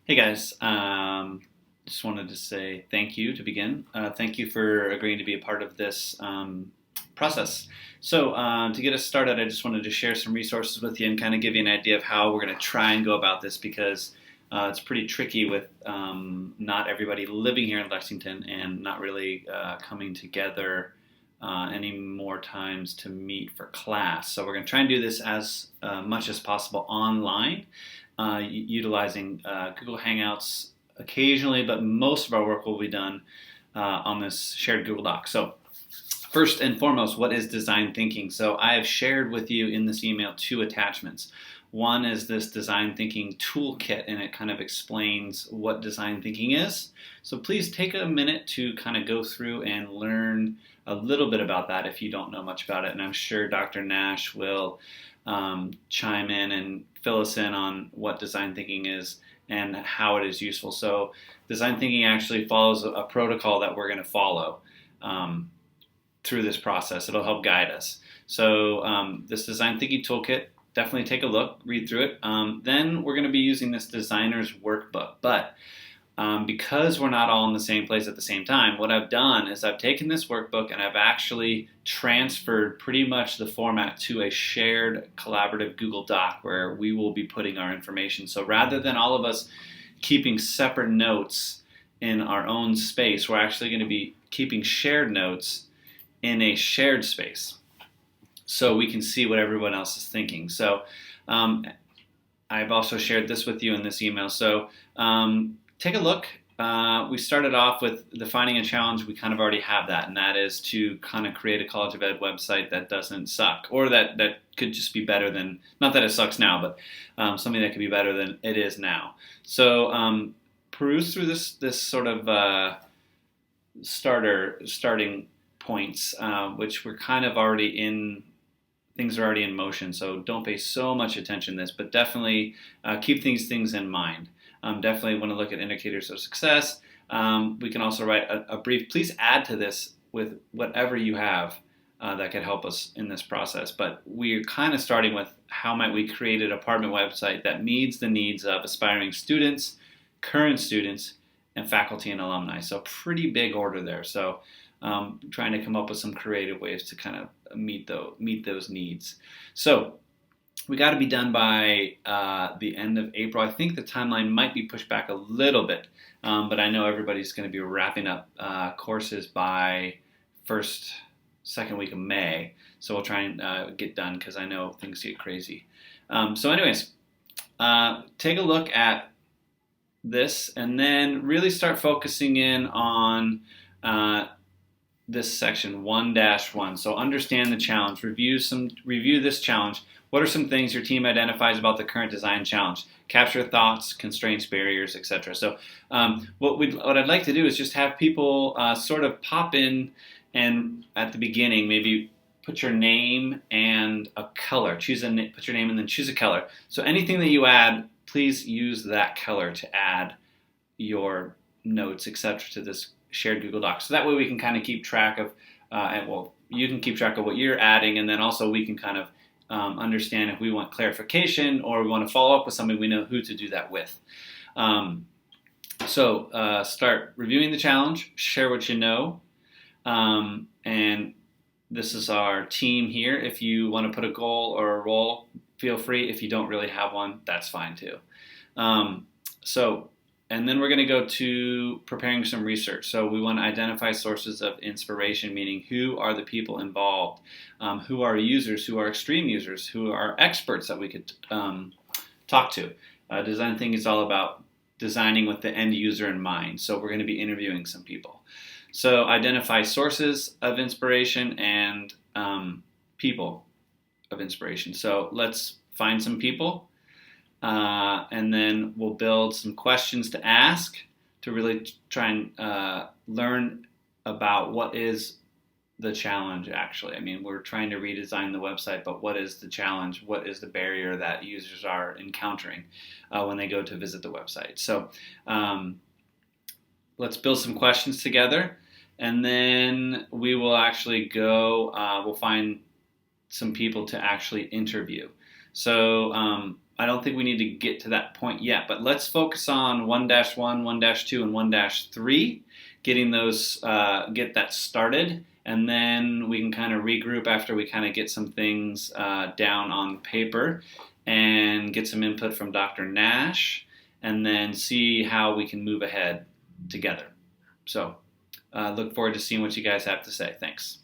Hey guys, just wanted to say thank you to begin. Thank you for agreeing to be a part of this process. To get us started, I just wanted to share some resources with you and kind of give you an idea of how we're going to try and go about this because it's pretty tricky with not everybody living here in Lexington and not really coming together any more times to meet for class. So we're going to try and do this as much as possible online utilizing Google Hangouts occasionally, but most of our work will be done on this shared Google Doc. So first and foremost, what is design thinking? So I have shared with you in this email two attachments. One is this design thinking toolkit, and it kind of explains what design thinking is. So please take a minute to kind of go through and learn a little bit about that if you don't know much about it. And I'm sure Dr. Nash will chime in and fill us in on what design thinking is and how it is useful. So design thinking actually follows a protocol that we're going to follow through this process. It'll help guide us. So this design thinking toolkit, definitely take a look, read through it. Then we're going to be using this designer's workbook. But because we're not all in the same place at the same time, what I've done is I've taken this workbook and I've actually transferred pretty much the format to a shared collaborative Google Doc where we will be putting our information. So rather than all of us keeping separate notes in our own space, we're actually going to be keeping shared notes in a shared space so we can see what everyone else is thinking. So I've also shared this with you in this email. So take a look. We started off with defining a challenge. We kind of already have that, and that is to kind of create a College of Ed website that doesn't suck, or that could just be better than, not that it sucks now, but something that could be better than it is now. So peruse through this sort of starting points, which we're kind of already in. Things are already in motion, so don't pay so much attention to this, but definitely keep these things in mind. Definitely want to look at indicators of success. We can also write a brief. Please add to this with whatever you have that could help us in this process. But we're kind of starting with how might we create a department website that meets the needs of aspiring students, current students, and faculty and alumni. So pretty big order there. So trying to come up with some creative ways to kind of meet those needs. So we got to be done by the end of April. I think the timeline might be pushed back a little bit, but I know everybody's going to be wrapping up courses by second week of May. So we'll try and get done because I know things get crazy. Anyways, take a look at this and then really start focusing in on this section 1-1. So understand the challenge, review this challenge. What are some things your team identifies about the current design challenge? Capture thoughts, constraints, barriers, etc. So what I'd like to do is just have people sort of pop in and at the beginning maybe put your name and a color. Put your name and then choose a color. So anything that you add, please use that color to add your notes, etc. to this shared Google Doc. So that way we can kind of keep track of, you can keep track of what you're adding, and then also we can kind of understand if we want clarification or we want to follow up with somebody, we know who to do that with. Start reviewing the challenge, share what you know, and this is our team here. If you want to put a goal or a role, feel free. If you don't really have one, that's fine too. And then we're going to go to preparing some research. So we want to identify sources of inspiration, meaning who are the people involved, who are users, who are extreme users, who are experts that we could talk to. Design thinking is all about designing with the end user in mind. So we're going to be interviewing some people. So identify sources of inspiration and people of inspiration. So let's find some people. And then we'll build some questions to ask to really try and learn about what is the challenge actually. I mean, we're trying to redesign the website, but what is the challenge? What is the barrier that users are encountering when they go to visit the website? So let's build some questions together, and then we will actually we'll find some people to actually interview. So I don't think we need to get to that point yet, but let's focus on 1-1, 1-2, and 1-3, getting those, get that started, and then we can kind of regroup after we kind of get some things down on paper and get some input from Dr. Nash, and then see how we can move ahead together. So look forward to seeing what you guys have to say. Thanks.